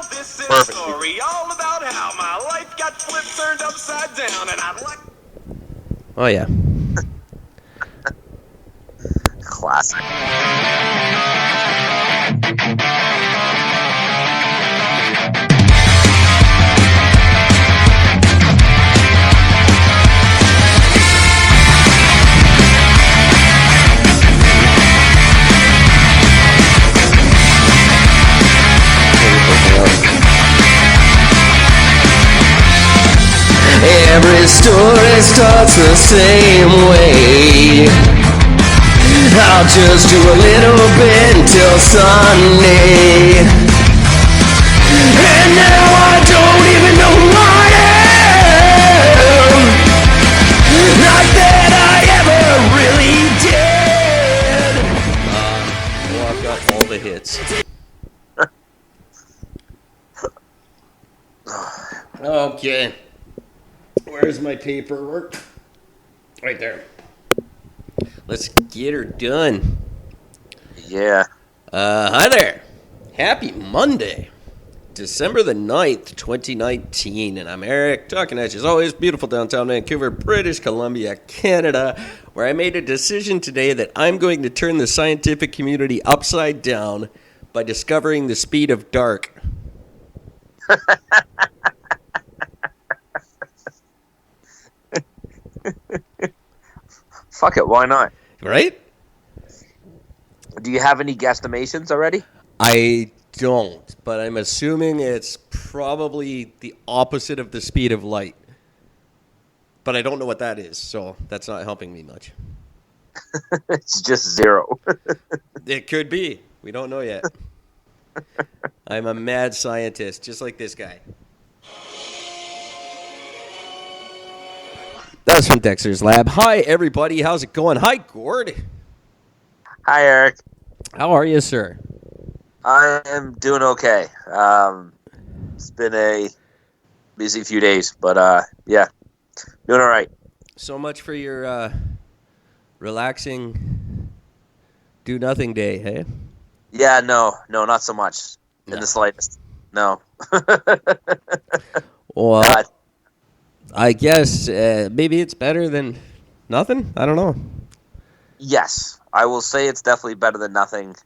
Now this is Perfect. a story all about how my life got flipped, turned upside down, and I'd like... Oh, yeah. Classic. Every story starts the same way. I'll just do a little bit until Sunday. And now I don't even know who I am. Not that I ever really did. Well, I've got all the hits. Okay. Where's my paperwork? Right there. Let's get her done. Yeah. Hi there. Happy Monday. December the 9th, 2019. And I'm Eric, talking at you as always, beautiful downtown Vancouver, British Columbia, Canada, where I made a decision today that I'm going to turn the scientific community upside down by discovering the speed of dark. Fuck it, why not? Right? Do you have any guesstimations already? I don't, but I'm assuming it's probably the opposite of the speed of light. But I don't know what that is, so that's not helping me much. It's just zero. It could be. We don't know yet. I'm a mad scientist, just like this guy. That's from Dexter's Lab. Hi, everybody. How's it going? Hi, Gord. Hi, Eric. How are you, sir? I am doing okay. It's been a busy few days, but yeah, doing all right. So much for your relaxing, do-nothing day, hey? Yeah, no, not so much in the slightest. No. Well, God. I guess maybe it's better than nothing. I don't know. Yes, I will say it's definitely better than nothing.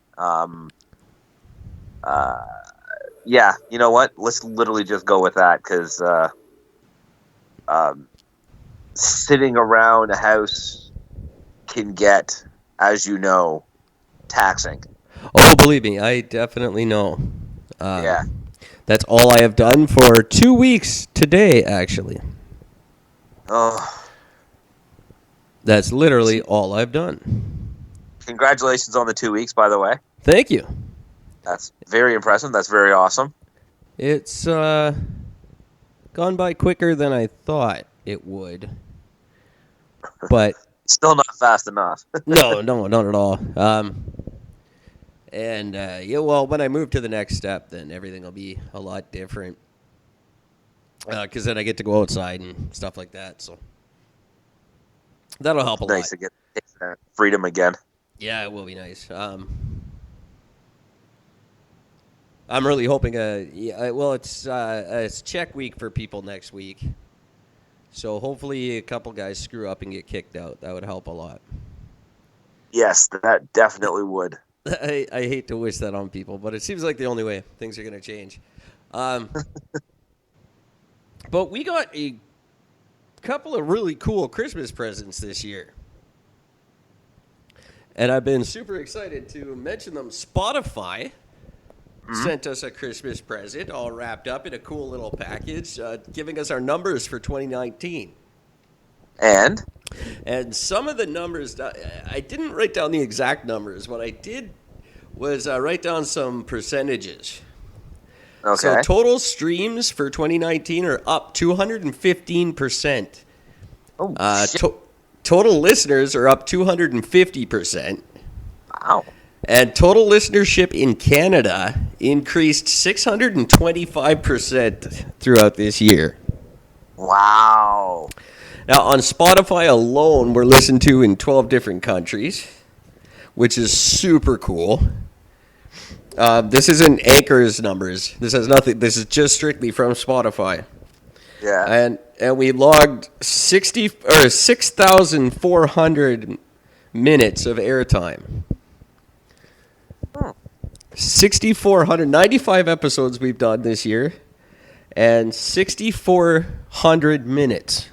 Yeah, you know what? Let's literally just go with that because sitting around a house can get, as you know, taxing. Oh, believe me, I definitely know. Yeah. That's all I have done for 2 weeks today, actually. Oh. That's literally all I've done. Congratulations on the 2 weeks, by the way. Thank you. That's very impressive. That's very awesome. It's gone by quicker than I thought it would. But Still not fast enough. no, not at all. Yeah, well, when I move to the next step, then everything will be a lot different. Because then I get to go outside and stuff like that. So that'll help a lot. Nice to get that freedom again. Yeah, it will be nice. I'm really hoping. It's check week for people next week. So hopefully a couple guys screw up and get kicked out. That would help a lot. Yes, that definitely would. I hate to wish that on people, but it seems like the only way things are going to change. But we got a couple of really cool Christmas presents this year. And I've been super excited to mention them. Spotify sent us a Christmas present all wrapped up in a cool little package, giving us our numbers for 2019. And some of the numbers, I didn't write down the exact numbers. What I did was write down some percentages. okay. So total streams for 2019 are up 215%. Oh, shit. Total listeners are up 250%. Wow. And total listenership in Canada increased 625% throughout this year. Wow. Now, on Spotify alone, we're listened to in 12 different countries, which is super cool. This isn't Anchor's numbers. This has nothing. This is just strictly from Spotify. Yeah. And we logged 6,400 minutes of airtime. 6,495 episodes we've done this year, and 6,400 minutes.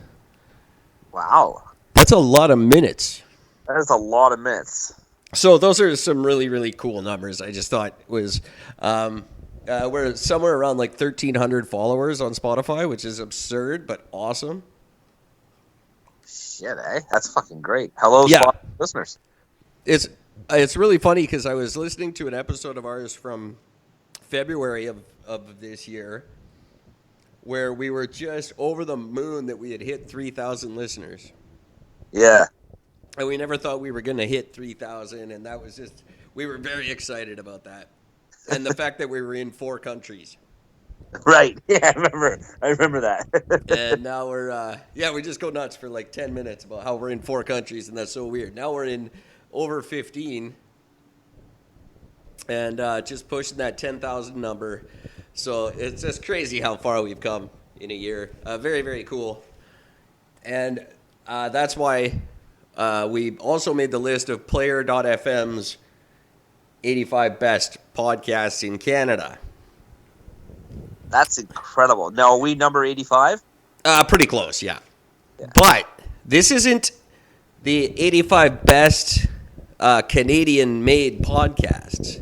Wow. That's a lot of minutes. That is a lot of minutes. So those are some really, really cool numbers. I just thought was we're somewhere around like 1,300 followers on Spotify, which is absurd but awesome. Shit, eh? That's fucking great. Hello, Yeah. Spotify listeners. It's really funny because I was listening to an episode of ours from February of this year where we were just over the moon that we had hit 3,000 listeners. Yeah. And we never thought we were going to hit 3,000, and that was just, we were very excited about that. And the fact that we were in 4 countries. Right. Yeah, I remember that. And now we're, we just go nuts for like 10 minutes about how we're in 4 countries, and that's so weird. Now we're in over 15, and just pushing that 10,000 number. So it's just crazy how far we've come in a year. Very, very cool. And that's why we also made the list of Player.fm's 85 best podcasts in Canada. That's incredible. Now, are we number 85? Pretty close, yeah. But this isn't the 85 best Canadian-made podcasts.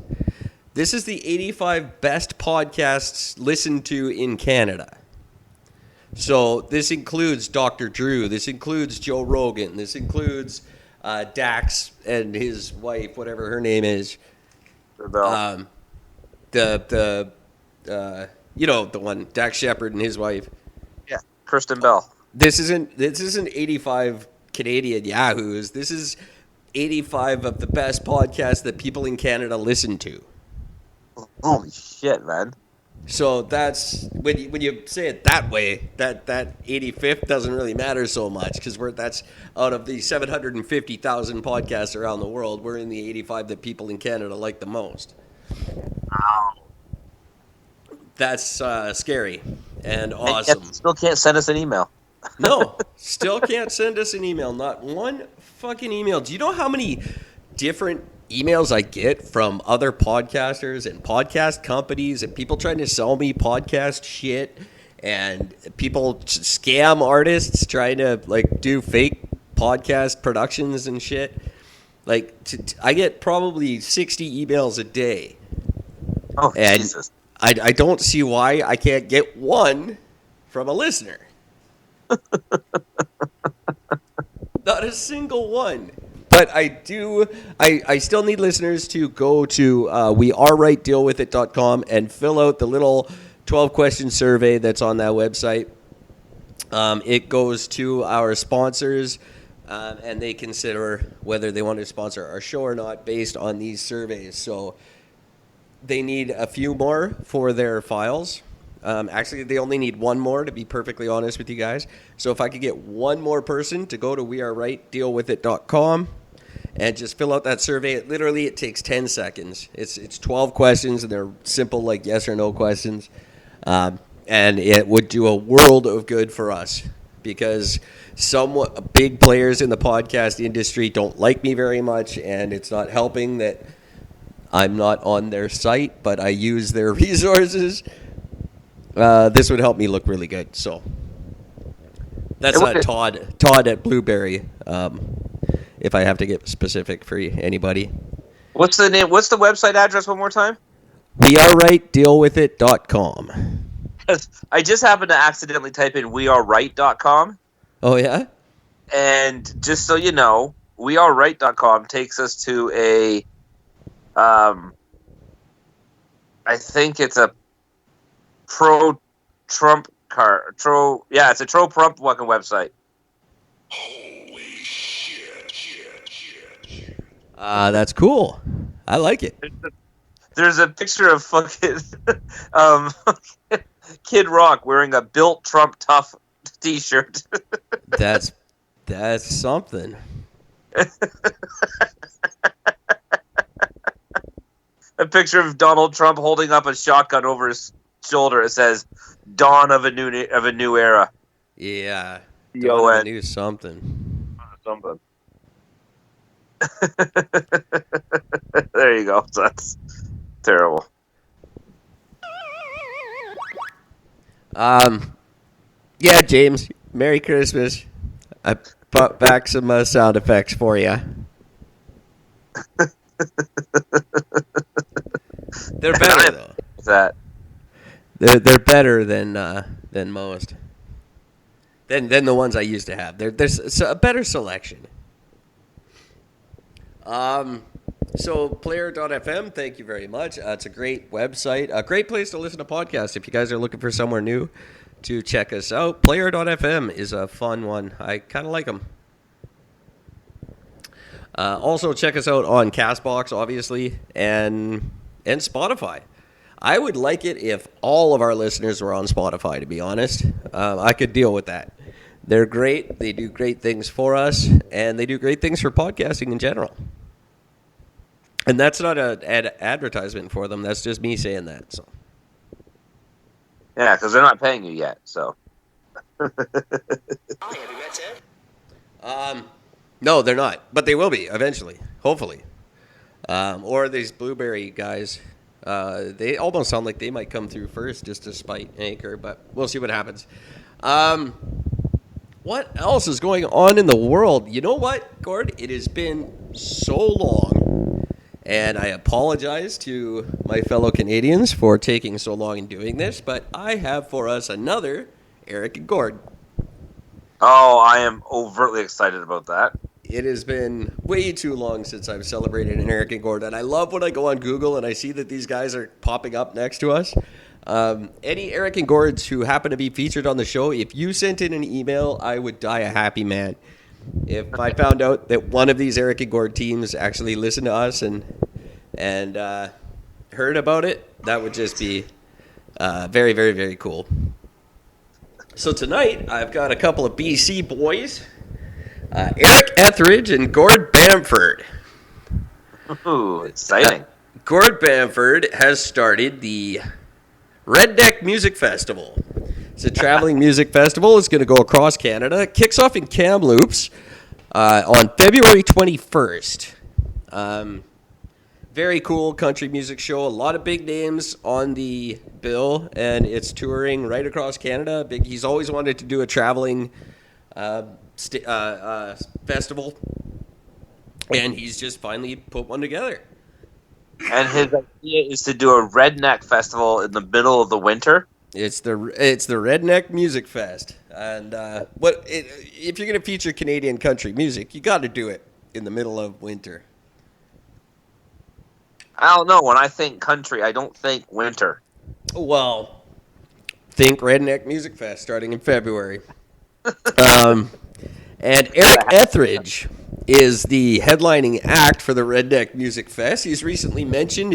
This is the 85 best podcasts listened to in Canada. So this includes Dr. Drew. This includes Joe Rogan. This includes Dax and his wife, whatever her name is. Bell. The one, Dax Shepard and his wife. Yeah, Kristen Bell. This isn't 85 Canadian yahoos. This is 85 of the best podcasts that people in Canada listen to. Holy shit, man. So that's when you say it that way, that 85th doesn't really matter so much because that's out of the 750,000 podcasts around the world, we're in the 85 that people in Canada like the most. Wow. That's scary and awesome. And still can't send us an email. No, still can't send us an email. Not one fucking email. Do you know how many different emails I get from other podcasters and podcast companies and people trying to sell me podcast shit and people scam artists trying to like do fake podcast productions and shit? Like I get probably 60 emails a day. Oh, and Jesus. I don't see why I can't get one from a listener. Not a single one. But I still need listeners to go to wearerightdealwithit.com and fill out the little 12-question survey that's on that website. It goes to our sponsors, and they consider whether they want to sponsor our show or not based on these surveys. So they need a few more for their files. Actually, they only need one more, to be perfectly honest with you guys. So if I could get one more person to go to wearerightdealwithit.com and just fill out that survey, it takes 10 seconds. It's 12 questions, and they're simple, like yes or no questions. And it would do a world of good for us because somewhat big players in the podcast industry don't like me very much, and it's not helping that I'm not on their site, but I use their resources. This would help me look really good. So that's Todd at Blueberry. If I have to get specific for anybody. What's the name? What's the website address one more time? wearerightdealwithit.com. I just happened to accidentally type in weareright.com. Oh, yeah? And just so you know, weareright.com takes us to a I think it's a pro-Trump car. It's a pro-Trump fucking website. Holy shit. That's cool. I like it. There's a picture of fucking Kid Rock wearing a Built Trump Tough t-shirt. That's something. a picture of Donald Trump holding up a shotgun over his shoulder. It says, "Dawn of a new era." Yeah. D-O-N. I knew something. Something. There you go. That's terrible. Yeah, James. Merry Christmas. I brought back some sound effects for you. They're better though. That They're better than most. Than the ones I used to have. There's a better selection. So player.fm, thank you very much. It's a great website, a great place to listen to podcasts. If you guys are looking for somewhere new to check us out, player.fm is a fun one. I kind of like them. Also, check us out on CastBox, obviously, and Spotify. I would like it if all of our listeners were on Spotify, to be honest. I could deal with that. They're great. They do great things for us, and they do great things for podcasting in general. And that's not an advertisement for them. That's just me saying that. So. Yeah, because they're not paying you yet. So. No, they're not. But they will be eventually, hopefully. Or these Blueberry guys. They almost sound like they might come through first just to spite Anchor, but we'll see what happens. What else is going on in the world? You know what, Gord? It has been so long, and I apologize to my fellow Canadians for taking so long in doing this, but I have for us another Eric and Gord. Oh, I am overtly excited about that. It has been way too long since I've celebrated an Eric and Gord, and I love when I go on Google and I see that these guys are popping up next to us. Any Eric and Gords who happen to be featured on the show, if you sent in an email, I would die a happy man. If I found out that one of these Eric and Gord teams actually listened to us and heard about it, that would just be very, very, very cool. So tonight, I've got a couple of BC boys. Eric Etheridge and Gord Bamford. Ooh, exciting. Gord Bamford has started the Redneck Music Festival. It's a traveling music festival. It's going to go across Canada. It kicks off in Kamloops on February 21st. Very cool country music show. A lot of big names on the bill, and it's touring right across Canada. He's always wanted to do a traveling festival, and he's just finally put one together. And his idea is to do a redneck festival in the middle of the winter. It's the Redneck Music Fest, and if you're going to feature Canadian country music, you got to do it in the middle of winter. I don't know. When I think country, I don't think winter. Well, think Redneck Music Fest starting in February. And Eric Etheridge is the headlining act for the Redneck Music Fest. He's recently mentioned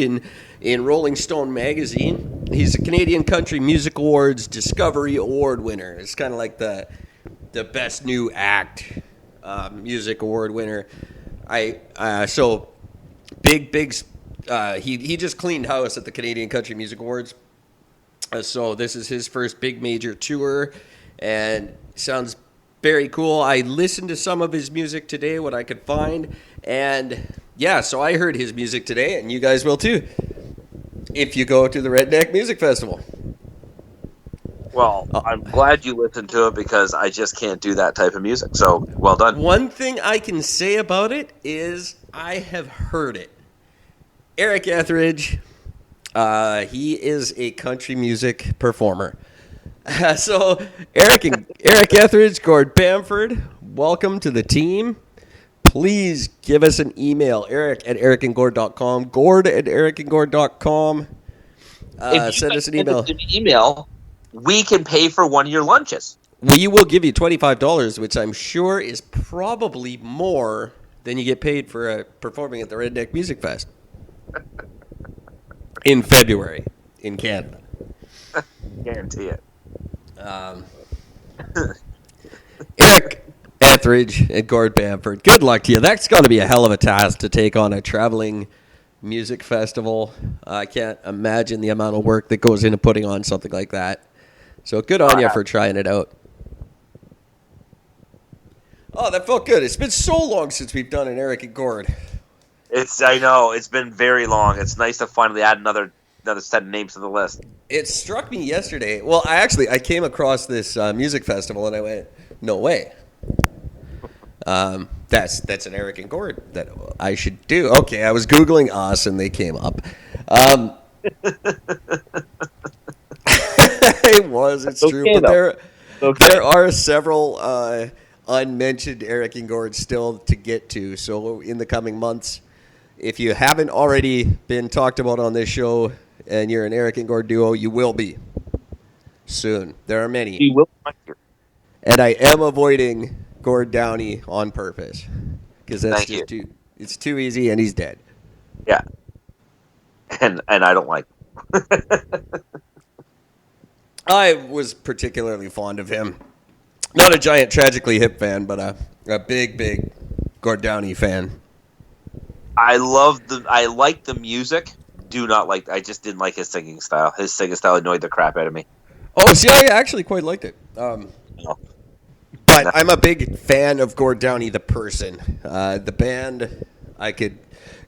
in Rolling Stone magazine. He's a Canadian Country Music Awards Discovery Award winner. It's kind of like the best new act music award winner. So big. He just cleaned house at the Canadian Country Music Awards. So this is his first big major tour, and sounds very cool. I listened to some of his music today, what I could find, and yeah, so I heard his music today, and you guys will too, if you go to the Redneck Music Festival. Well, I'm glad you listened to it because I just can't do that type of music, so well done. One thing I can say about it is I have heard it. Eric Etheridge, he is a country music performer. So, Eric Etheridge, Gord Bamford, welcome to the team. Please give us an email, eric@ericandgord.com, gord@ericandgord.com. Send us an email. Email, we can pay for one of your lunches. We will give you $25, which I'm sure is probably more than you get paid for performing at the Redneck Music Fest in February in Canada. Guarantee it. Eric Etheridge and Gord Bamford, good luck to you. That's going to be a hell of a task to take on a traveling music festival. I can't imagine the amount of work that goes into putting on something like that. So good on you for trying it out. Oh, that felt good. It's been so long since we've done an Eric and Gord. I know, it's been very long. It's nice to finally add another set of names to the list. It struck me yesterday. Well, I came across this music festival and I went, no way. That's an Eric and Gord that I should do. Okay, I was Googling us and they came up. It's true. Okay, But though. there are several unmentioned Eric and Gord still to get to. So in the coming months, if you haven't already been talked about on this show and you're an Eric and Gord duo, you will be soon. There are many. You will find her. And I am avoiding Gord Downey on purpose because that's it's too easy and he's dead. Yeah. And I don't like him. I was particularly fond of him. Not a giant Tragically Hip fan, but a big Gord Downey fan. I like the music. I just didn't like his singing style. His singing style annoyed the crap out of me. Oh, see, I actually quite liked it. But I'm a big fan of Gord Downey, the person. The band, I could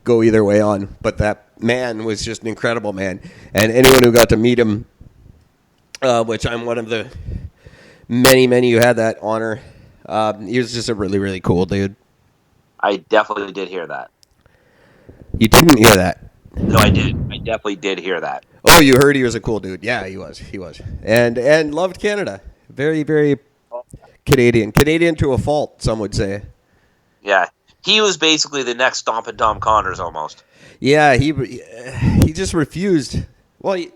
go either way on, but that man was just an incredible man. And anyone who got to meet him, which I'm one of the many who had that honor, he was just a really, really cool dude. I definitely did hear that. You didn't hear that? No, I did. I definitely did hear that. Oh, you heard he was a cool dude. Yeah, he was. And loved Canada. Very, very Canadian to a fault, some would say. Yeah, he was basically the next Stompin' Tom Connors almost. Yeah, he just refused. Well, he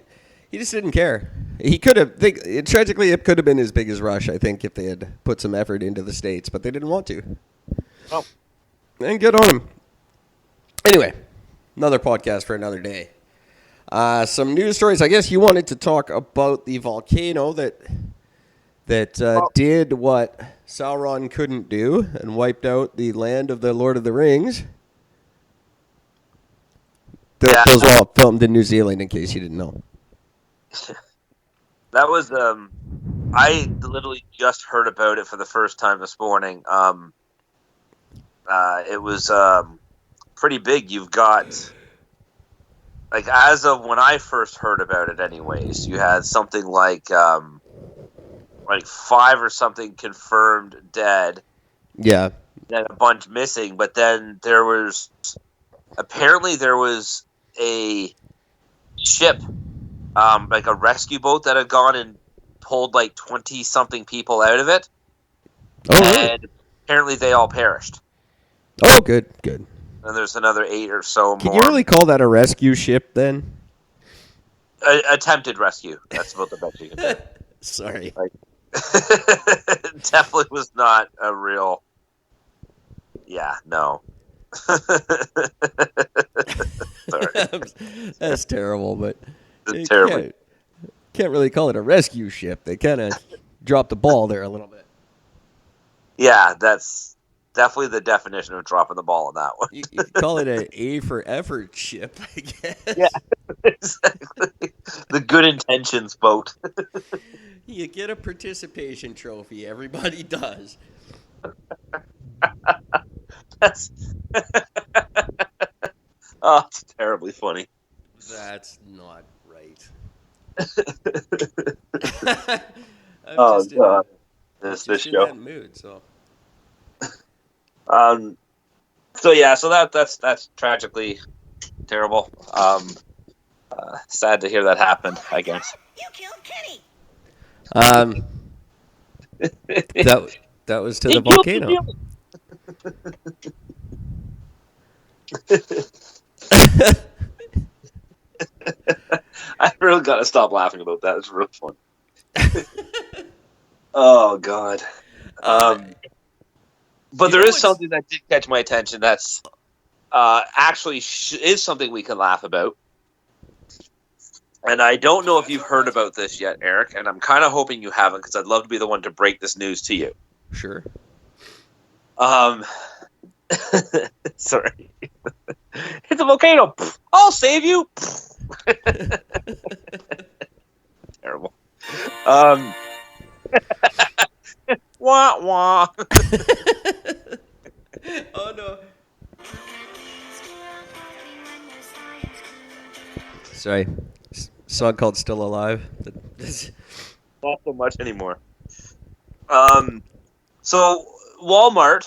just didn't care. He could have. Tragically, it could have been as big as Rush, I think, if they had put some effort into the States, but they didn't want to. Oh. And good on him. Anyway, another podcast for another day. Some news stories. I guess you wanted to talk about the volcano that did what Sauron couldn't do and wiped out the land of the Lord of the Rings. Those were all filmed in New Zealand, in case you didn't know. That was I literally just heard about it for the first time this morning. It was pretty big. You've got, like, as of when I first heard about it anyways, you had something like 5 or something confirmed dead. Yeah. Then a bunch missing, but then there was a ship, like a rescue boat that had gone and pulled like 20-something people out of it. Oh, really? And apparently they all perished. Oh, good. And there's another 8 or so more. Can you really call that a rescue ship then? Attempted rescue. That's about the best you can do. Sorry. It definitely was not a real... Yeah, no. Sorry. That's terrible, but It's terrible. Can't really call it a rescue ship. They kind of dropped the ball there a little bit. Yeah, that's definitely the definition of dropping the ball on that one. You could call it an A for effort ship, I guess. Yeah, exactly. The good intentions boat. You get a participation trophy. Everybody does. That's oh, it's terribly funny. That's not right. Oh God, this in show. that mood, so. So that's tragically terrible. Sad to hear that happen, I guess. You killed Kenny. That was to the volcano. I really gotta stop laughing about that. It's real fun. Oh God. But there is something that did catch my attention. That's actually is something we can laugh about. And I don't know if you've heard about this yet, Eric. And I'm kind of hoping you haven't, because I'd love to be the one to break this news to you. Sure. Sorry. Hit the volcano. I'll save you. Terrible. Wah wah. Oh no. Sorry. Song called Still Alive. Not so much anymore. So Walmart.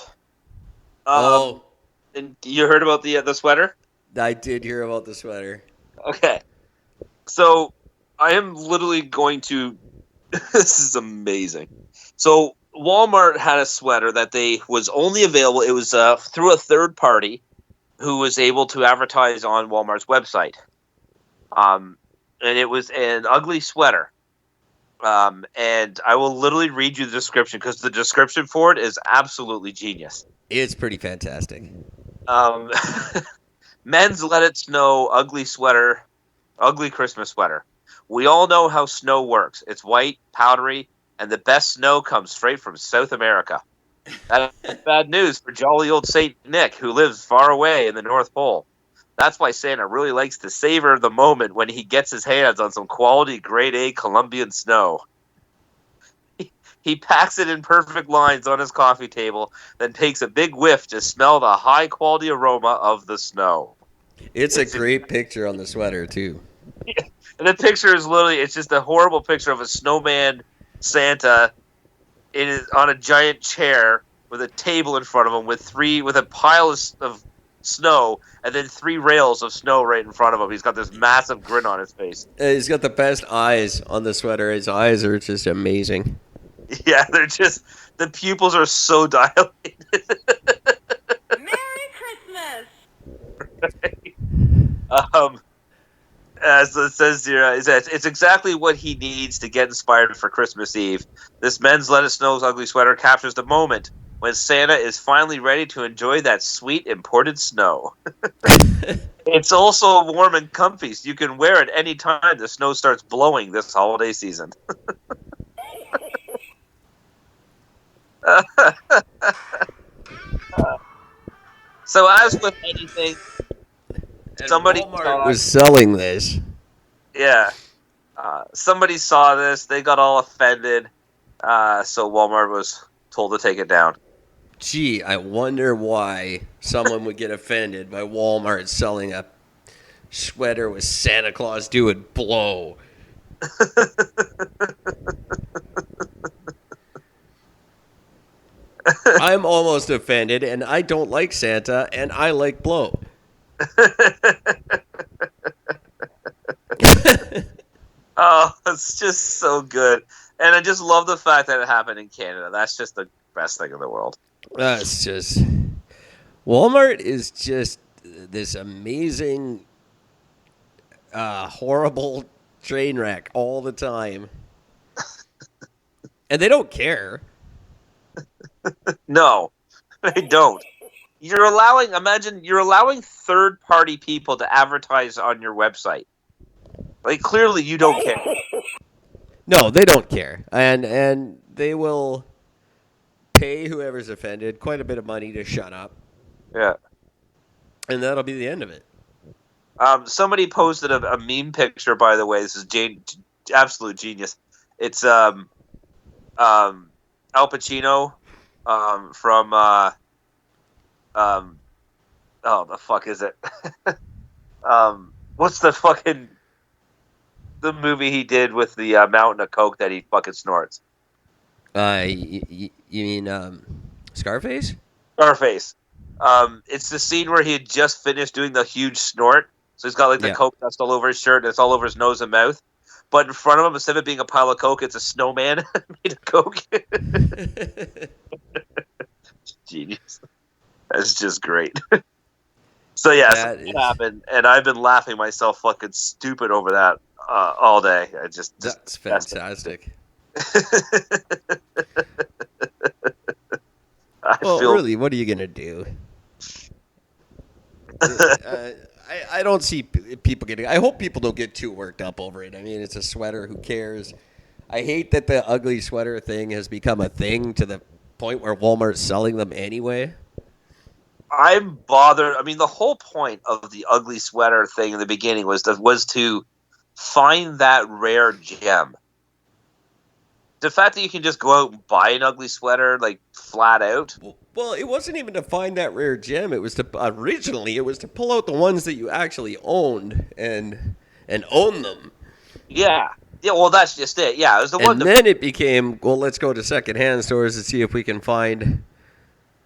Oh, And you heard about the sweater? I did hear about the sweater. Okay. So I am literally going to. This is amazing. So Walmart had a sweater that they was only available. It was through a third party who was able to advertise on Walmart's website. And it was an ugly sweater. And I will literally read you the description because the description for it is absolutely genius. It's pretty fantastic. Men's Let It Snow ugly sweater, ugly Christmas sweater. We all know how snow works. It's white, powdery, and the best snow comes straight from South America. That's bad news for jolly old Saint Nick, who lives far away in the North Pole. That's why Santa really likes to savor the moment when he gets his hands on some quality grade A Colombian snow. He packs it in perfect lines on his coffee table, then takes a big whiff to smell the high-quality aroma of the snow. It's a great picture on the sweater, too. And the picture is literally, it's just a horrible picture of a snowman Santa on a giant chair with a table in front of him with a pile of snow and then 3 rails of snow right in front of him. He's got this massive grin on his face. He's got the best eyes on the sweater. His eyes are just amazing. Yeah, they're just, the pupils are so dilated. Merry Christmas! As it says here, it's exactly what he needs to get inspired for Christmas Eve. This Men's Let It Snow's ugly sweater captures the moment when Santa is finally ready to enjoy that sweet imported snow. It's also warm and comfy, so you can wear it any time the snow starts blowing this holiday season. So as with anything, And somebody Walmart was selling this. Yeah. Somebody saw this. They got all offended. So Walmart was told to take it down. Gee, I wonder why someone would get offended by Walmart selling a sweater with Santa Claus doing blow. I'm almost offended, and I don't like Santa, and I like blow. Oh, it's just so good. And I just love the fact that it happened in Canada. That's just the best thing in the world. It's just... Walmart is just this amazing, horrible train wreck all the time. And they don't care. No, they don't. Imagine you're allowing third-party people to advertise on your website. Like, clearly you don't care. No, they don't care. And they will pay whoever's offended quite a bit of money to shut up. Yeah. And that'll be the end of it. Somebody posted a meme picture, by the way. This is absolute genius. It's Al Pacino from oh, the fuck is it? What's the movie he did with the mountain of coke that he fucking snorts? You mean Scarface? Scarface. It's the scene where he had just finished doing the huge snort. So he's got like the coke dust all over his shirt and it's all over his nose and mouth. But in front of him, instead of being a pile of coke, it's a snowman made of coke. Genius. That's just great. So yeah, that happened, and I've been laughing myself fucking stupid over that all day. That's fantastic. Really, what are you gonna do? I don't see people getting. I hope people don't get too worked up over it. I mean, it's a sweater. Who cares? I hate that the ugly sweater thing has become a thing to the point where Walmart's selling them anyway. I'm bothered. I mean, the whole point of the ugly sweater thing in the beginning was to find that rare gem. The fact that you can just go out and buy an ugly sweater, like, flat out. Well, it wasn't even to find that rare gem. It was to originally it was to pull out the ones that you actually owned and own them. Yeah. Yeah, well, that's just it. Yeah, it was the one. And then it became, well, let's go to secondhand stores and see if we can find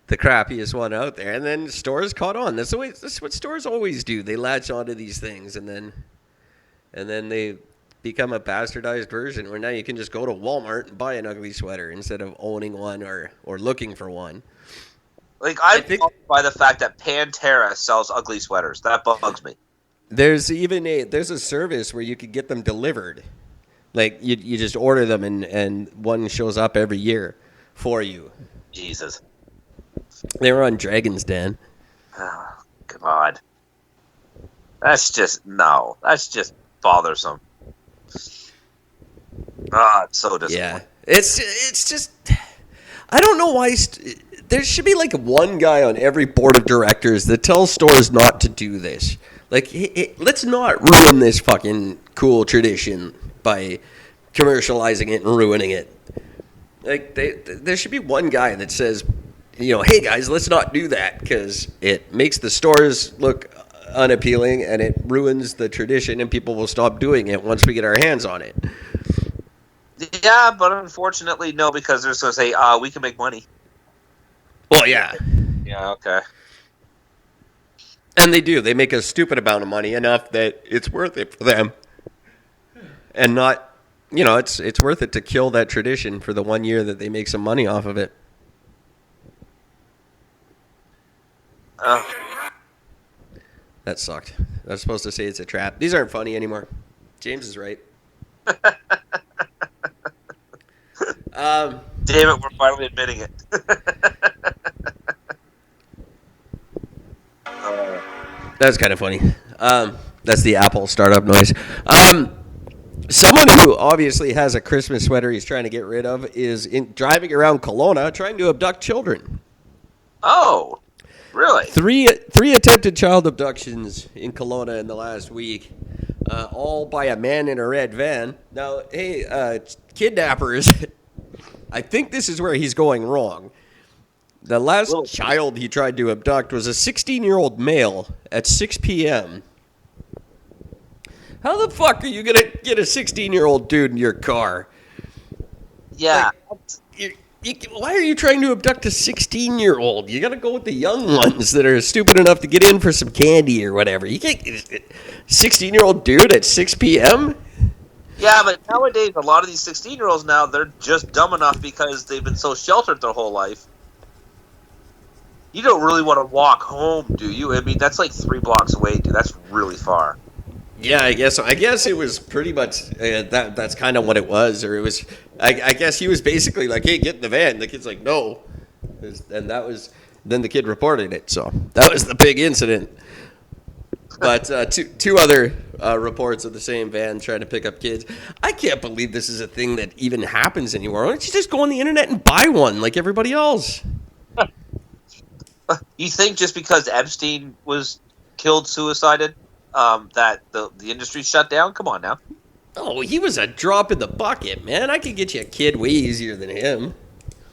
the crappiest one out there. And then stores caught on. That's what stores always do. They latch onto these things, and then they become a bastardized version where now you can just go to Walmart and buy an ugly sweater instead of owning one or looking for one. Like, I'm bothered by the fact that Pantera sells ugly sweaters. That bugs me. There's a service where you could get them delivered. Like, you just order them and one shows up every year for you. Jesus. They were on Dragon's Den. Oh, God. That's just bothersome. It's so disappointing. Yeah. It's just, I don't know why, there should be like one guy on every board of directors that tells stores not to do this. Like, let's not ruin this fucking cool tradition by commercializing it and ruining it. Like, there should be one guy that says, hey guys, let's not do that because it makes the stores look unappealing and it ruins the tradition and people will stop doing it once we get our hands on it. Yeah, but unfortunately, no, because they're going to say, we can make money. Well, yeah. Yeah, okay. And they do. They make a stupid amount of money, enough that it's worth it for them. And not, it's worth it to kill that tradition for the 1 year that they make some money off of it. That sucked. I was supposed to say it's a trap. These aren't funny anymore. James is right. Damn it, we're finally admitting it. That's kind of funny. That's the Apple startup noise. Someone who obviously has a Christmas sweater he's trying to get rid of is driving around Kelowna trying to abduct children. Oh, really? Three attempted child abductions in Kelowna in the last week, all by a man in a red van. Now, hey, kidnappers, I think this is where he's going wrong. The last child he tried to abduct was a 16-year-old male at 6 p.m. How the fuck are you going to get a 16-year-old dude in your car? Yeah. Why are you trying to abduct a 16-year-old? You got to go with the young ones that are stupid enough to get in for some candy or whatever. You can't get a 16-year-old dude at 6 p.m.? Yeah, but nowadays, a lot of these 16-year-olds now, they're just dumb enough because they've been so sheltered their whole life. You don't really want to walk home, do you? I mean, that's like 3 blocks away, dude. That's really far. Yeah, I guess so. I guess it was pretty much that's kind of what it was. Or it was, I guess he was basically like, hey, get in the van. The kid's like, no. And that was, then the kid reported it. So that was the big incident. But two other reports of the same van trying to pick up kids. I can't believe this is a thing that even happens anymore. Why don't you just go on the internet and buy one like everybody else? You think just because Epstein was killed, suicided, that the industry shut down? Come on now. Oh, he was a drop in the bucket, man. I could get you a kid way easier than him.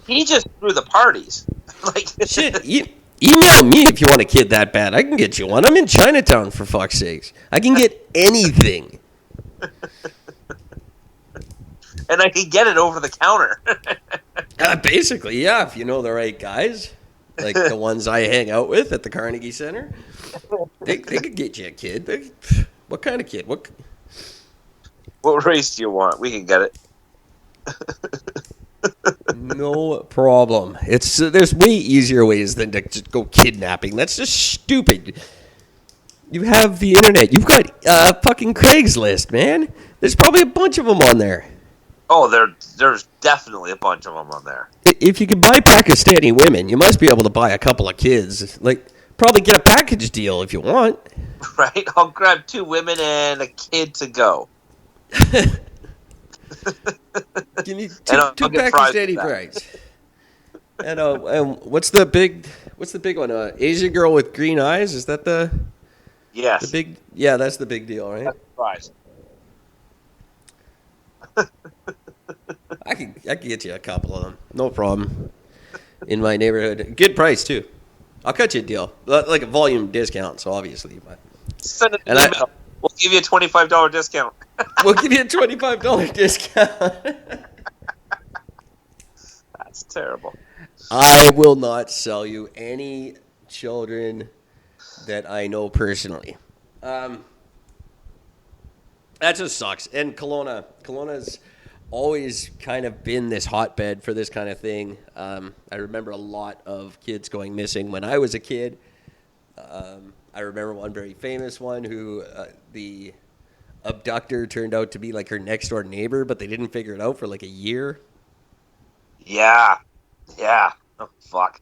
He just threw the parties. Like shit, email me if you want a kid that bad. I can get you one. I'm in Chinatown, for fuck's sakes. I can get anything. And I can get it over the counter. Basically, yeah, if you know the right guys. Like the ones I hang out with at the Carnegie Center. They could get you a kid. What kind of kid? What race do you want? We can get it. No problem. There's way easier ways than to just go kidnapping. That's just stupid. You have the internet. You've got fucking Craigslist, man. There's probably a bunch of them on there. Oh, there's definitely a bunch of them on there. If you can buy Pakistani women, you must be able to buy a couple of kids. Like, probably get a package deal if you want. Right? I'll grab 2 women and a kid to go. Give me two Pakistani fries. And what's the What's the big one? Asian girl with green eyes? Is that the Yes. big? Yeah, that's the big deal, right? That's the prize. I could get you a couple of them, no problem. In my neighborhood, good price too. I'll cut you a deal, like a volume discount. So obviously, but Send it an email. We'll give you a $25 discount. we'll give you a $25 discount. That's terrible. I will not sell you any children that I know personally. That just sucks. And Kelowna's always kind of been this hotbed for this kind of thing. I remember a lot of kids going missing when I was a kid. I remember one very famous one who the abductor turned out to be like her next door neighbor, but they didn't figure it out for like a year. Yeah. Oh, fuck.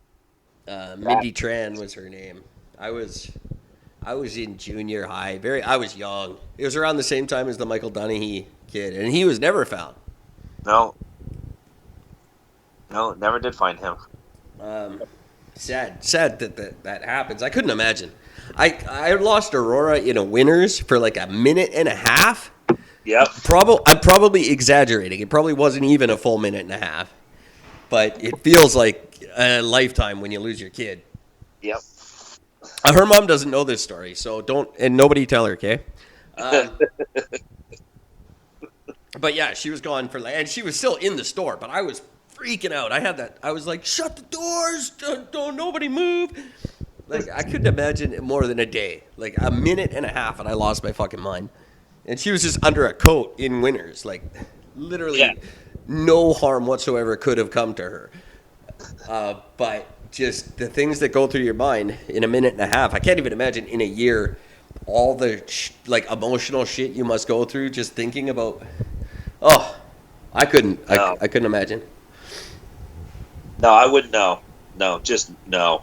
Mindy Tran was her name. I was in junior high. I was young. It was around the same time as the Michael Donaghy kid, and he was never found. No, never did find him. Sad that happens. I couldn't imagine. I lost Aurora in a Winners for like a minute and a half. Yep. I'm probably exaggerating. It probably wasn't even a full minute and a half, but it feels like a lifetime when you lose your kid. Yep. Her mom doesn't know this story, so and nobody tell her, okay? But yeah, she was gone and she was still in the store, but I was freaking out. I was like, shut the doors, don't nobody move. Like, I couldn't imagine more than a day, like a minute and a half, and I lost my fucking mind. And she was just under a coat in Winners, like literally no harm whatsoever could have come to her. But just the things that go through your mind in a minute and a half, I can't even imagine in a year all the like emotional shit you must go through just thinking about. Oh, I couldn't. No. I couldn't imagine. No, I wouldn't know. No, just no.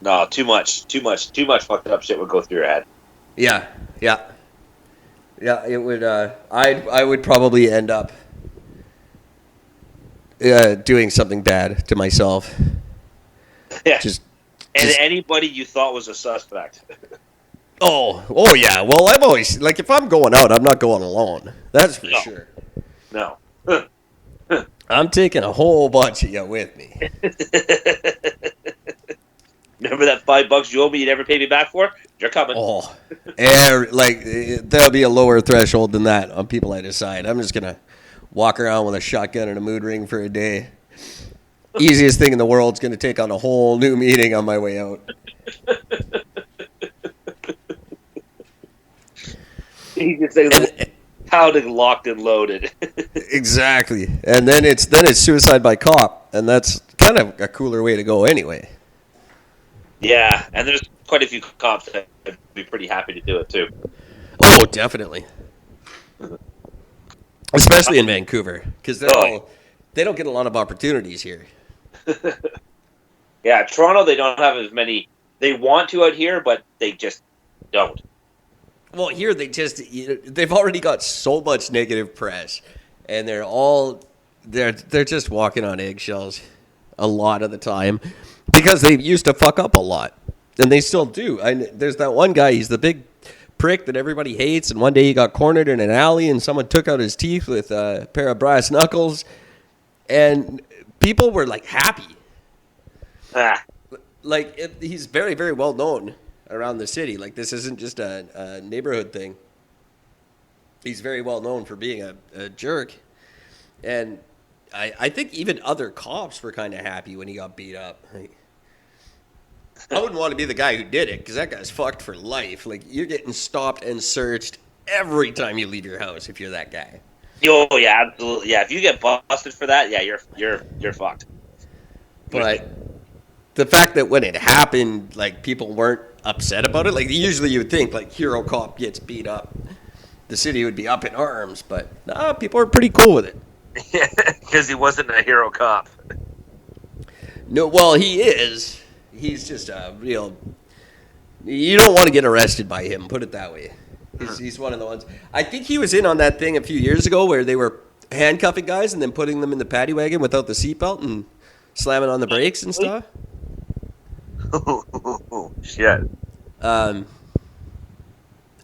No, too much fucked up shit would go through your head. Yeah. It would. I would probably end up doing something bad to myself. Yeah. Just anybody you thought was a suspect. Oh yeah. Well, I'm always like, if I'm going out, I'm not going alone. That's for sure. No. I'm taking a whole bunch of you with me. Remember that $5 you owe me you never paid me back for? You're coming. Oh, there'll be a lower threshold than that on people I decide. I'm just gonna walk around with a shotgun and a mood ring for a day. Easiest thing in the world is gonna take on a whole new meeting on my way out. You can say pounding, locked and loaded. Exactly, and then it's suicide by cop, and that's kind of a cooler way to go anyway. Yeah, and there's quite a few cops that would be pretty happy to do it too. Oh, definitely. Especially in Vancouver, because they don't get a lot of opportunities here. Yeah, Toronto, they don't have as many. They want to out here, but they just don't. Well, here they've already got so much negative press, and they're just walking on eggshells a lot of the time because they used to fuck up a lot, and they still do. There's that one guy, he's the big prick that everybody hates, and one day he got cornered in an alley, and someone took out his teeth with a pair of brass knuckles, and people were like happy. Like he's very, very well known around the city. Like, this isn't just a neighborhood thing. He's very well known for being a jerk. And I think even other cops were kind of happy when he got beat up. Like, I wouldn't want to be the guy who did it, because that guy's fucked for life. Like, you're getting stopped and searched every time you leave your house if you're that guy. Oh yeah, absolutely. Yeah, if you get busted for that, yeah, you're fucked. But the fact that when it happened, like, people weren't upset about it. Like, usually you would think, like, hero cop gets beat up, the city would be up in arms, but no, people are pretty cool with it. Yeah, because he wasn't a hero cop. No, well, he is. He's just a real. You don't want to get arrested by him, put it that way. He's one of the ones. I think he was in on that thing a few years ago where they were handcuffing guys and then putting them in the paddy wagon without the seatbelt and slamming on the brakes and stuff. Shit. And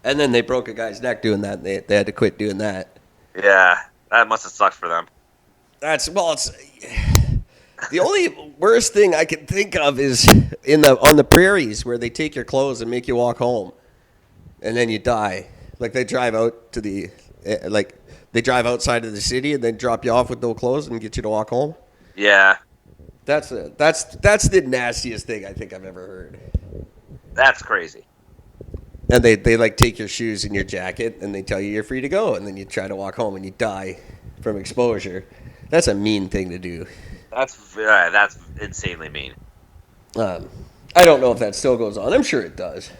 then they broke a guy's neck doing that. They had to quit doing that. Yeah, that must have sucked for them. It's the only worst thing I can think of is on the prairies where they take your clothes and make you walk home, and then you die. Like they drive out to they drive outside of the city and then drop you off with no clothes and get you to walk home. Yeah, that's the nastiest thing I think I've ever heard. that's crazy. And they like take your shoes and your jacket and they tell you you're free to go, and then you try to walk home and you die from exposure. That's a mean thing to do. That's insanely mean. I don't know if that still goes on. I'm sure it does.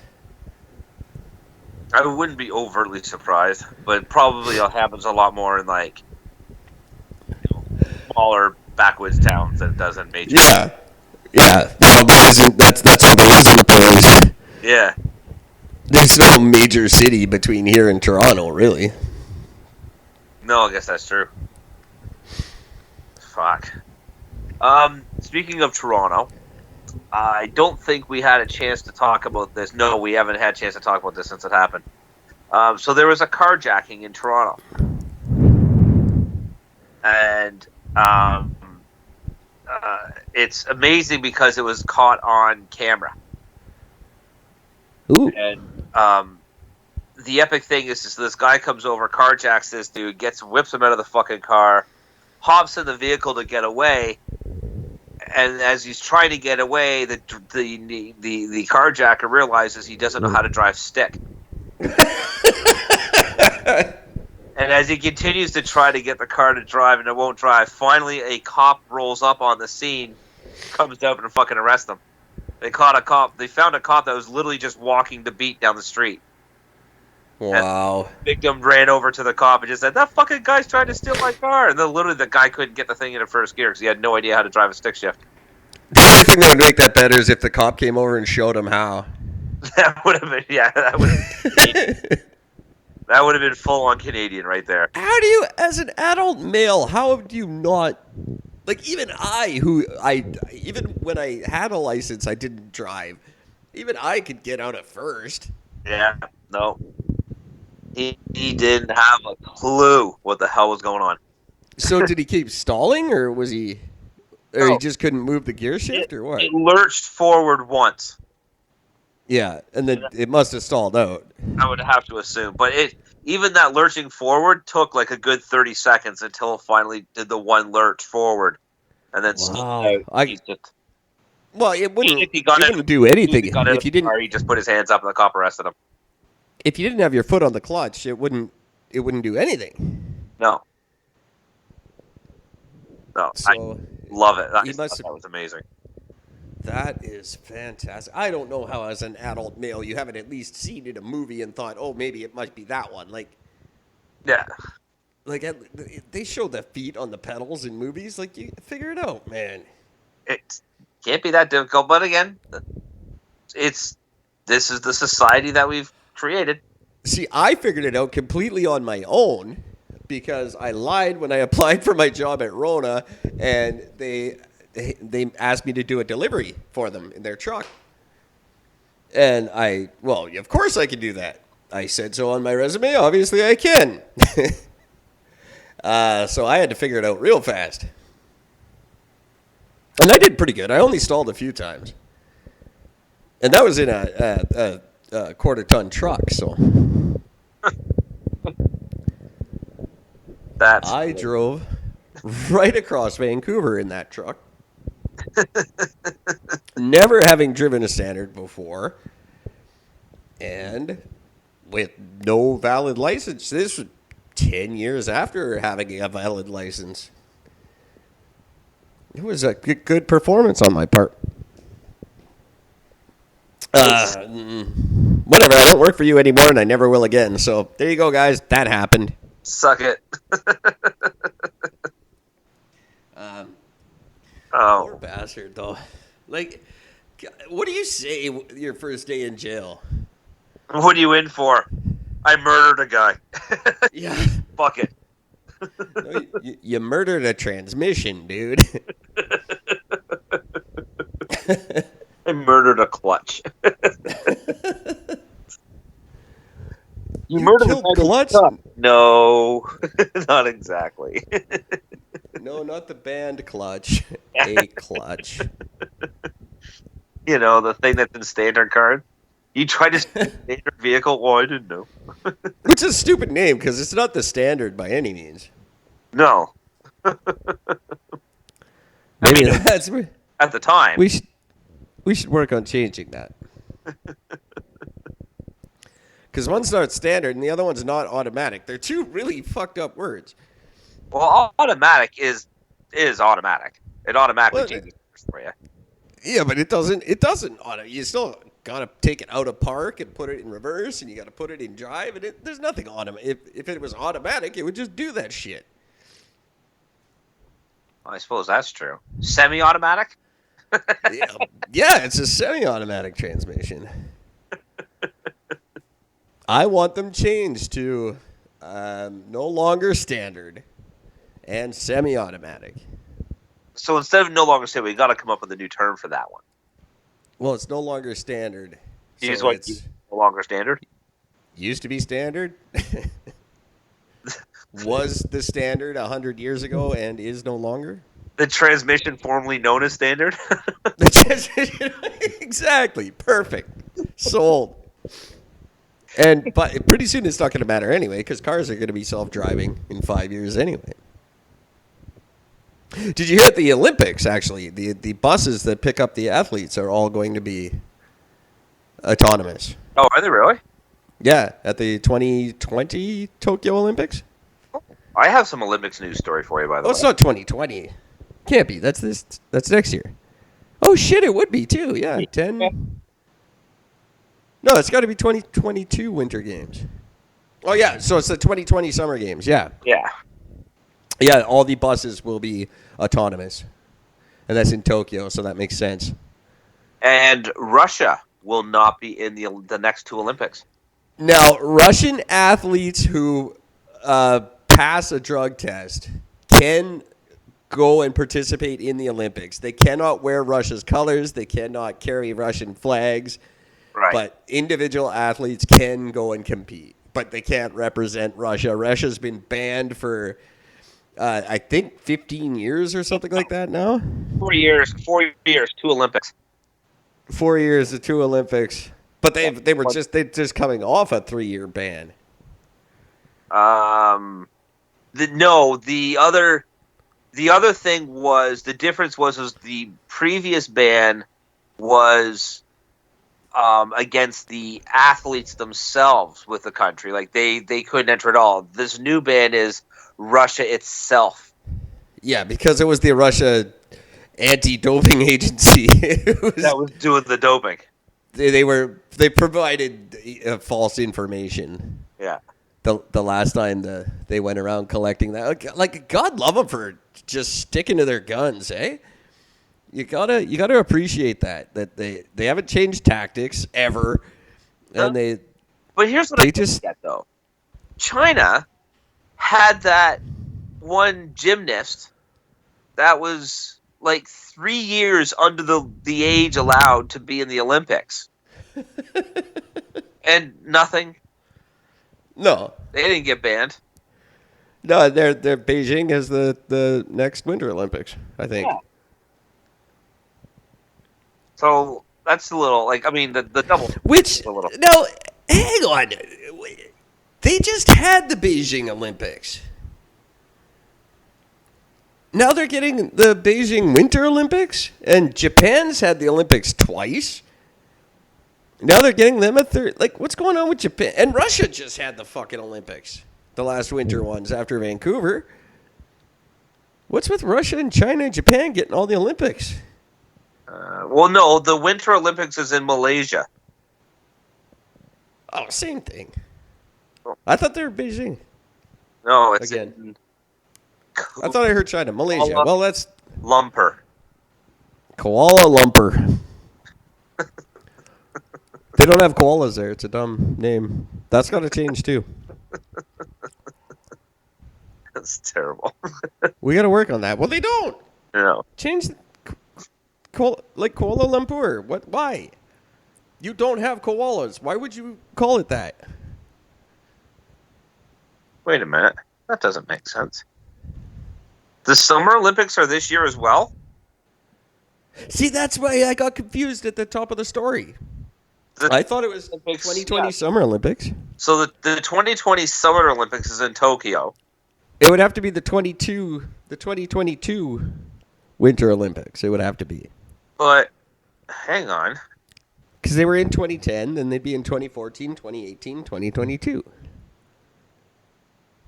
I wouldn't be overtly surprised, but probably it happens a lot more in like smaller backwoods towns than it does in major. Yeah. Well, that's all there is on the prairies. Yeah. There's no major city between here and Toronto, really. No, I guess that's true. Fuck. Speaking of Toronto, I don't think we had a chance to talk about this. No, we haven't had a chance to talk about this since it happened. So there was a carjacking in Toronto. And it's amazing because it was caught on camera. Ooh. And the epic thing is this guy comes over, carjacks this dude, whips him out of the fucking car, hops in the vehicle to get away, and as he's trying to get away, the carjacker realizes he doesn't know how to drive stick. And as he continues to try to get the car to drive and it won't drive, finally a cop rolls up on the scene, comes down and fucking arrests him. They found a cop that was literally just walking the beat down the street. Wow. And the victim ran over to the cop and just said, "That fucking guy's trying to steal my car." And then literally the guy couldn't get the thing into first gear because he had no idea how to drive a stick shift. The only thing that would make that better is if the cop came over and showed him how. That would have been, that would have been full on Canadian right there. How do you, as an adult male, how do you not, like even even when I had a license, I didn't drive. Even I could get out at first. Yeah, no. He didn't have a clue what the hell was going on. So did he keep stalling, or was he, or No. he just couldn't move the gear shift, or what? It lurched forward once. Yeah, and then it must have stalled out. I would have to assume. But even that lurching forward took like a good 30 seconds until it finally did the one lurch forward. And then stalled out. Well, it wouldn't, If he got it wouldn't do anything. if you didn't, he just put his hands up and the cop arrested him. If you didn't have your foot on the clutch, it wouldn't do anything. No. So I love it. he must have, That was amazing. That is fantastic. I don't know how, as an adult male, you haven't at least seen it in a movie and thought, oh, maybe it might be that one. Yeah. Like they show the feet on the pedals in movies. Like, you figure it out, man. It can't be that difficult. But again, this is the society that we've created. See, I figured it out completely on my own because I lied when I applied for my job at Rona, and they asked me to do a delivery for them in their truck. And of course I can do that. I said so on my resume. Obviously I can. So I had to figure it out real fast. And I did pretty good. I only stalled a few times. And that was in a quarter-ton truck, so. I drove right across Vancouver in that truck. Never having driven a standard before, and with no valid license. This was 10 years after having a valid license. It was a good performance on my part. Whatever, I don't work for you anymore, and I never will again. So there you go, guys. That happened. Suck it. Poor bastard, though. Like, what do you say your first day in jail? What are you in for? I murdered a guy. Yeah. Fuck it. No, you murdered a transmission, dude. I murdered a clutch. You murdered killed a Clutch? No, not exactly. No, not the band Clutch. A Clutch. You know, the thing that's in standard card. You tried to steal a standard vehicle? Well, I didn't know. Which is a stupid name because it's not the standard by any means. No. Maybe mean, that's At the time. we should work on changing that. Because one's not standard and the other one's not automatic. They're two really fucked up words. Well, automatic is automatic. It automatically Well, changes for you. Yeah, but it doesn't. You still gotta take it out of park and put it in reverse, and you gotta put it in drive. And there's nothing automatic. If it was automatic, it would just do that shit. I suppose that's true. Semi-automatic? Yeah, it's a semi-automatic transmission. I want them changed to no longer standard and semi-automatic. So instead of no longer standard, we got to come up with a new term for that one. Well, it's no longer standard. So it's no longer standard? Used to be standard. Was the standard 100 years ago and is no longer? The transmission formerly known as standard? Exactly. Perfect. Sold. But pretty soon it's not going to matter anyway because cars are going to be self-driving in 5 years anyway. Did you hear at the Olympics, actually, the buses that pick up the athletes are all going to be autonomous? Oh, are they really? Yeah, at the 2020 Tokyo Olympics. I have some Olympics news story for you, by the way. Oh, it's not 2020. Can't be. That's next year. Oh, shit, it would be, too. Yeah, 10. No, it's got to be 2022 Winter Games. Oh, yeah, so it's the 2020 Summer Games, yeah. Yeah. Yeah, all the buses will be autonomous. And that's in Tokyo, so that makes sense. And Russia will not be in the next two Olympics. Now, Russian athletes who pass a drug test can go and participate in the Olympics. They cannot wear Russia's colors. They cannot carry Russian flags. Right. But individual athletes can go and compete. But they can't represent Russia. Russia's been banned for, I think, 15 years or something like that now. 4 years, 2 Olympics. 4 years, the 2 Olympics. But they were just coming off a 3-year ban. The other thing was the difference was the previous ban was against the athletes themselves with the country. Like they couldn't enter at all. This new ban is Russia itself. Yeah, because it was the Russia anti-doping agency that was doing the doping. They provided false information. Yeah. The last time they went around collecting that, like God love them for just sticking to their guns, eh? You gotta appreciate that they haven't changed tactics ever, and But here's what I just get though. China had that one gymnast that was like 3 years under the age allowed to be in the Olympics, and nothing. No, they didn't get banned. No, they're Beijing has the next Winter Olympics, I think. Yeah. So that's a little the double. Which no, hang on, they just had the Beijing Olympics. Now they're getting the Beijing Winter Olympics, and Japan's had the Olympics twice. Now they're getting them a third. Like, what's going on with Japan? And Russia just had the fucking Olympics, the last winter ones after Vancouver. What's with Russia and China and Japan getting all the Olympics? Well, no, the Winter Olympics is in Malaysia. Oh, same thing. I thought they were Beijing. No, it's again. I thought I heard China. Malaysia. Well, that's Lumpur. Kuala Lumpur. They don't have koalas there. It's a dumb name. That's got to change too. That's terrible. We got to work on that. Well, they don't. No. Change like Kuala Lumpur. What? Why? You don't have koalas. Why would you call it that? Wait a minute. That doesn't make sense. The Summer Olympics are this year as well? See, that's why I got confused at the top of the story. I thought it was Olympics, 2020 Summer Olympics. So the 2020 Summer Olympics is in Tokyo. It would have to be the 2022 Winter Olympics. It would have to be. But, hang on. Because they were in 2010, then they'd be in 2014, 2018, 2022.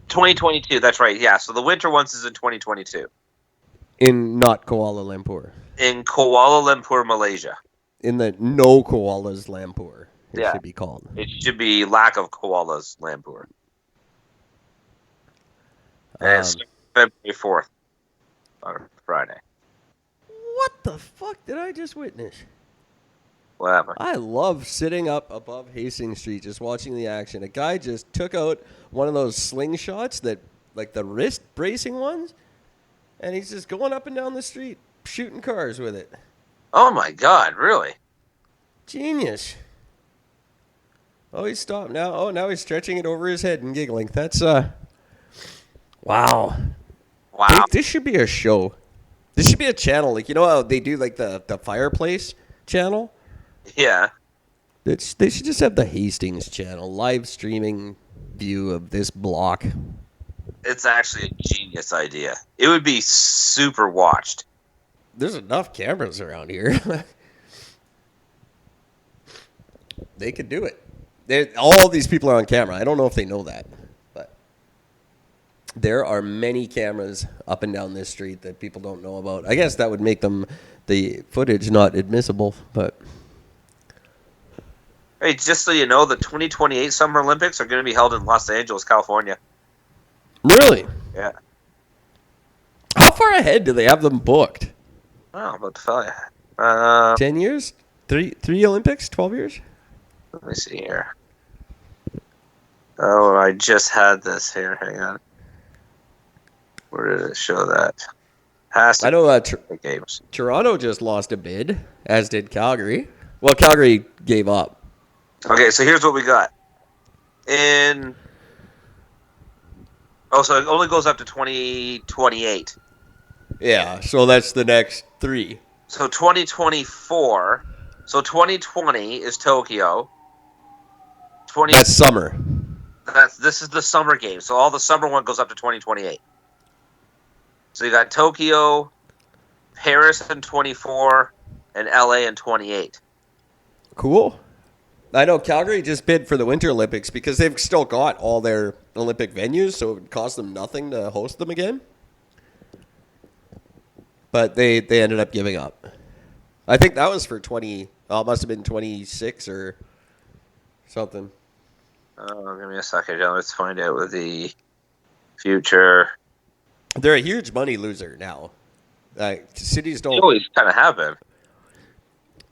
2022, that's right. Yeah, so the winter ones is in 2022. In not Kuala Lumpur. In Kuala Lumpur, Malaysia. In the no koalas Lumpur, it should be called. It should be lack of koalas Lumpur. And it's February 4th on Friday. What the fuck did I just witness? What happened? I love sitting up above Hastings Street just watching the action. A guy just took out one of those slingshots that, like the wrist bracing ones, and he's just going up and down the street shooting cars with it. Oh my God, really? Genius. Oh, he stopped now. Oh, now he's stretching it over his head and giggling. That's, wow. Wow. This should be a show. This should be a channel. Like, you know how they do, like, the fireplace channel? Yeah. They should just have the Hastings channel, live streaming view of this block. It's actually a genius idea. It would be super watched. There's enough cameras around here. They could do it. All these people are on camera. I don't know if they know that, but there are many cameras up and down this street that people don't know about. I guess that would make the footage not admissible, but... Hey, just so you know, the 2028 Summer Olympics are going to be held in Los Angeles, California. Really? Yeah. How far ahead do they have them booked? Oh, about to tell you. 10 years? Three Olympics? 12 years? Let me see here. Oh, I just had this here. Hang on. Where did it show that? I know games. Toronto just lost a bid, as did Calgary. Well, Calgary gave up. Okay, so here's what we got. So it only goes up to 2028. Yeah, so that's the next 3. So 2024. So 2020 is Tokyo. That's summer. This is the summer game. So all the summer one goes up to 2028. So you got Tokyo, Paris in 24, and LA in 28. Cool. I know Calgary just bid for the Winter Olympics because they've still got all their Olympic venues, so it would cost them nothing to host them again. But they ended up giving up. I think that was for it must have been 26 or something. Oh, give me a second. Let's find out with the future. They're a huge money loser now. Cities don't. They always kind of have been.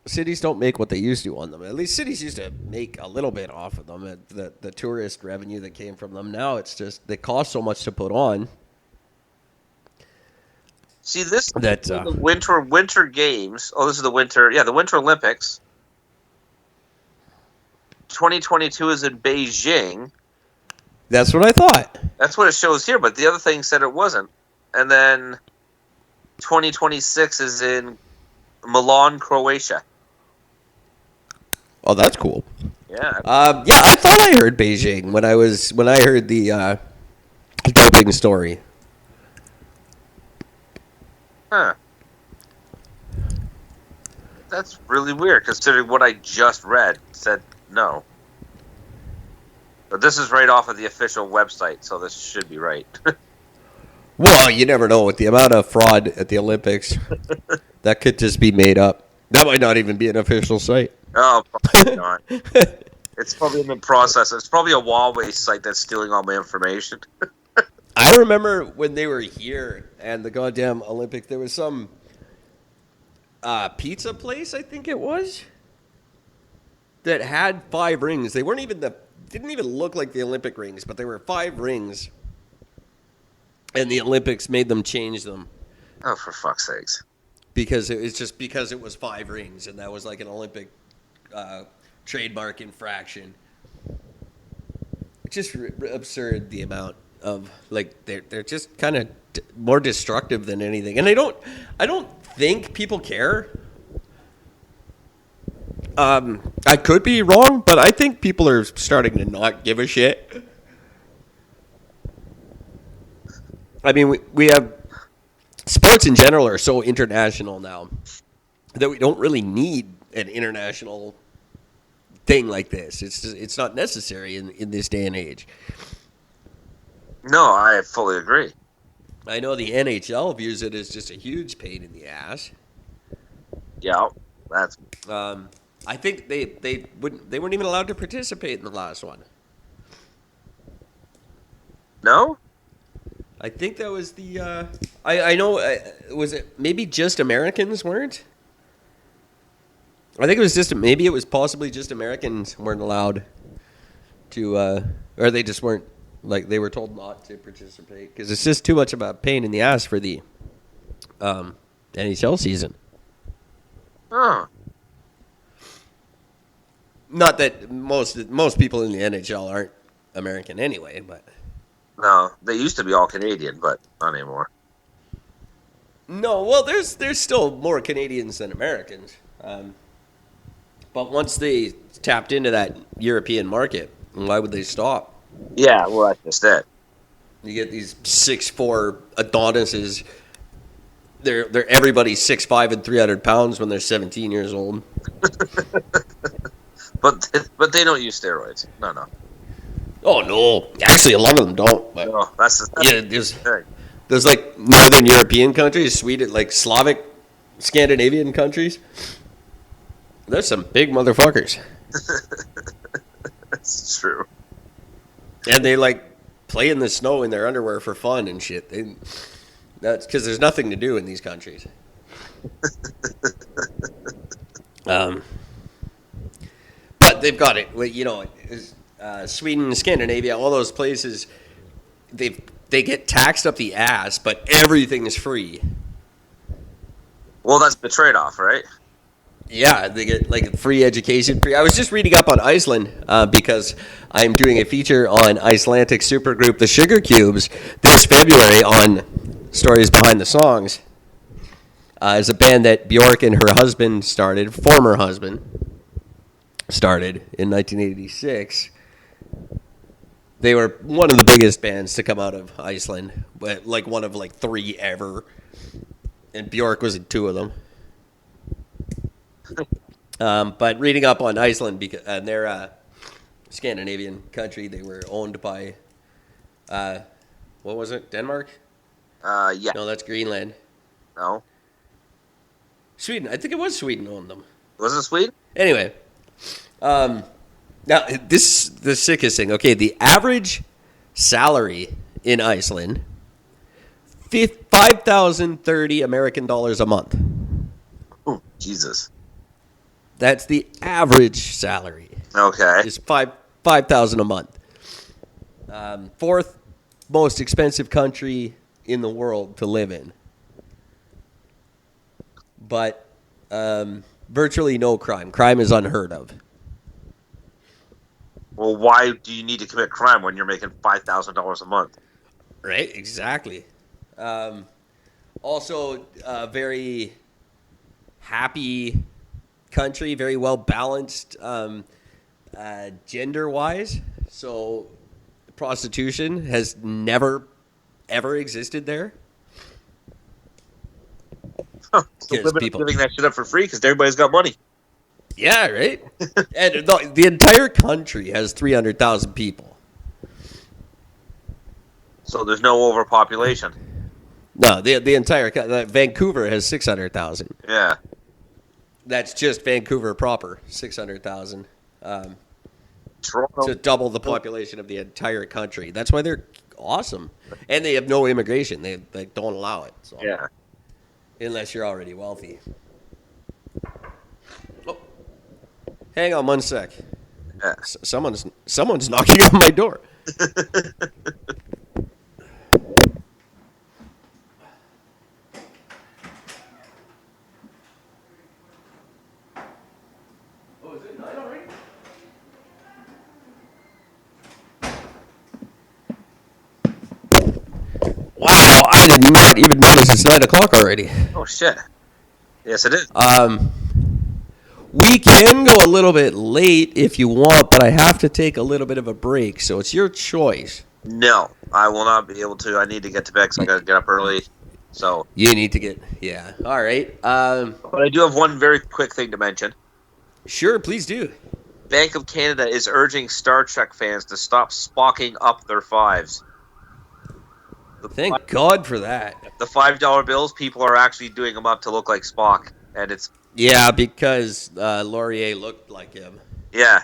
Cities don't make what they used to on them. At least cities used to make a little bit off of them. The tourist revenue that came from them. Now it's just they cost so much to put on. See this the winter games. Oh, this is the winter. Yeah, the Winter Olympics. 2022 is in Beijing. That's what I thought. That's what it shows here, but the other thing said it wasn't. And then 2026 is in Milan, Croatia. Oh, that's cool. Yeah. Yeah, I thought I heard Beijing when I heard the doping story. Huh. That's really weird, considering what I just read said no. But this is right off of the official website, so this should be right. Well, you never know with the amount of fraud at the Olympics. That could just be made up. That might not even be an official site. Oh, probably not. It's probably in the process. It's probably a Huawei site that's stealing all my information. I remember when they were here and the goddamn Olympics, there was some pizza place, I think it was, that had 5 rings. They weren't even didn't even look like the Olympic rings, but they were 5 rings. And the Olympics made them change them. Oh, for fuck's sakes. because because it was 5 rings, and that was like an Olympic trademark infraction. It's just absurd, the amount of, like, they're just kind of more destructive than anything, and I don't think people care. I could be wrong, but I think people are starting to not give a shit. I mean, we have sports in general are so international now that we don't really need an international thing like this. It's not necessary in this day and age. No, I fully agree. I know the NHL views it as just a huge pain in the ass. Yeah, that's. I think they weren't even allowed to participate in the last one. No? I think that was the. I know. Was it maybe just Americans weren't? I think it was just maybe it was possibly just Americans weren't allowed to, or they just weren't, like, they were told not to participate because it's just too much of a pain in the ass for the NHL season. Huh. Not that most people in the NHL aren't American anyway, but No, they used to be all Canadian, but not anymore. no. Well, there's still more Canadians than Americans, but once they tapped into that European market, why would they stop? Yeah, well, that's just it. You get these 6'4" Adonises. They're everybody's 6'5" and 300 pounds when they're 17 years old. But they don't use steroids. No. Oh no! Actually, a lot of them don't. But No, that's yeah, there's like Northern European countries, Sweden, like Slavic, Scandinavian countries. There's some big motherfuckers, That's true. and they like play in the snow in their underwear for fun and shit. That's because there's nothing to do in these countries. But they've got it. You know, Sweden, Scandinavia, all those places, they get taxed up the ass, but everything is free. Well, that's the trade-off, right? Yeah, they get like free education. I was just reading up on Iceland because I'm doing a feature on Icelandic supergroup The Sugar Cubes this February on Stories Behind the Songs. It's a band that Bjork and her husband started, former husband, started in 1986. They were one of the biggest bands to come out of Iceland, but like one of like 3 ever. And Bjork was in 2 of them. But reading up on Iceland, because they're a Scandinavian country, they were owned by, what was it, Denmark? Yeah. No, that's Greenland. No. Sweden. I think it was Sweden owned them. Was it Sweden? Anyway, now this the sickest thing. Okay, the average salary in Iceland, $5,030 American dollars a month. Oh, Jesus. That's the average salary. Okay. Is $5,000 a month. 4th most expensive country in the world to live in. But virtually no crime. Crime is unheard of. Well, why do you need to commit crime when you're making $5,000 a month? Right, exactly. Also, very happy country, very well balanced gender-wise. So prostitution has never, ever existed there. Huh. So giving that shit up for free because everybody's got money. Yeah, right? And the entire country has 300,000 people. So there's no overpopulation. No, the entire Vancouver has 600,000. Yeah. That's just Vancouver proper, 600,000. Toronto. To double the population of the entire country. That's why they're awesome. And they have no immigration. They don't allow it. So. Yeah. Unless you're already wealthy. Oh. Hang on 1 sec. Yeah. Someone's knocking on my door. did not even notice it's 9 o'clock already. Oh, shit. Yes, it is. We can go a little bit late if you want, but I have to take a little bit of a break, so it's your choice. No, I will not be able to. I need to get to bed because I got to get up early. So You need to get, yeah. All right. but I do have one very quick thing to mention. Sure, please do. Bank of Canada is urging Star Trek fans to stop spocking up their fives. Thank God for that. The $5 bills, people are actually doing them up to look like Spock, and it's Yeah, because Laurier looked like him. yeah,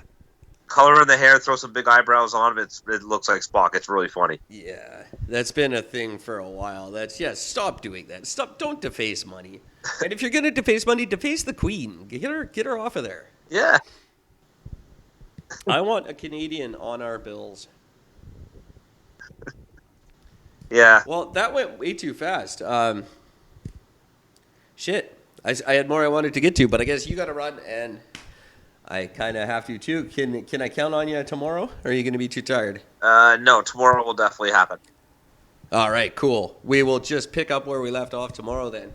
color in the hair, throw some big eyebrows on him. It looks like Spock. It's really funny. Yeah, that's been a thing for a while. Stop doing that. Don't deface money. And if you're gonna deface money, deface the Queen. Get her off of there. Yeah, I want a Canadian on our bills. yeah. Well, that went way too fast. Shit. I had more I wanted to get to, but I guess you got to run, and I kind of have to too. Can I count on you tomorrow, or are you going to be too tired? No, tomorrow will definitely happen. All right, cool. We will just pick up where we left off tomorrow then.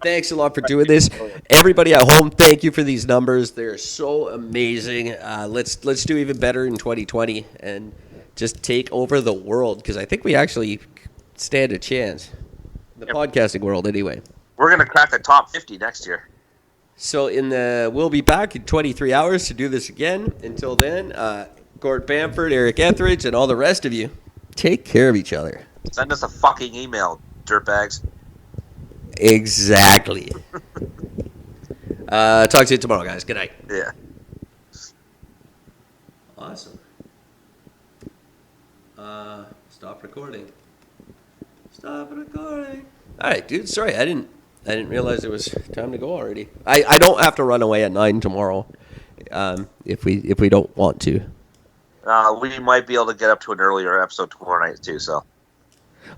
Thanks a lot for doing this. Everybody at home, thank you for these numbers. They're so amazing. Let's do even better in 2020 and just take over the world, because I think we actually stand a chance. The podcasting world, anyway. We're gonna crack the top 50 next year. So we'll be back in 23 hours to do this again. Until then, Gord Bamford, Eric Etheridge, and all the rest of you, take care of each other. Send us a fucking email, dirtbags. Exactly. Talk to you tomorrow, guys. Good night. Yeah. Awesome. Stop recording. Stop recording. All right, dude. Sorry, I didn't realize it was time to go already. I don't have to run away at 9 tomorrow, if we don't want to. We might be able to get up to an earlier episode tomorrow night too. So.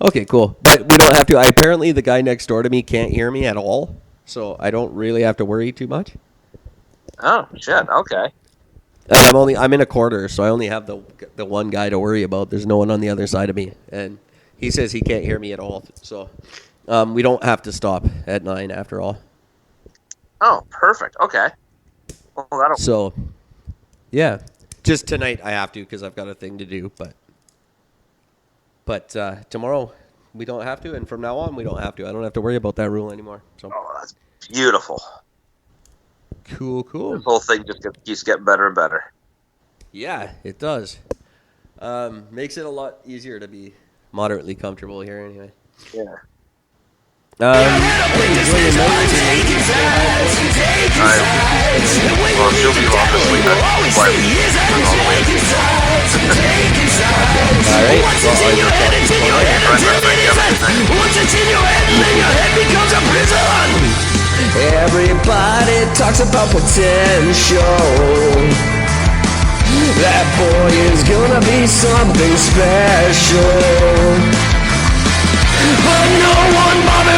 Okay, cool. But we don't have to. Apparently, the guy next door to me can't hear me at all, so I don't really have to worry too much. Oh shit! Okay. And I'm in a quarter, so I only have the one guy to worry about. There's no one on the other side of me, and he says he can't hear me at all. So we don't have to stop at 9 after all. Oh, perfect. Okay. Well, that'll. So, yeah, just tonight I have to because I've got a thing to do. But tomorrow we don't have to, and from now on we don't have to. I don't have to worry about that rule anymore. So. Oh, that's beautiful. Cool. This whole thing just keeps getting better and better. Yeah, it does. Makes it a lot easier to be moderately comfortable here anyway. Yeah. Well, she'll be obviously not quite all the way. all right. Once it's in your head, then your head becomes a prison. Everybody talks about potential. That boy is gonna be something special. But no one bothers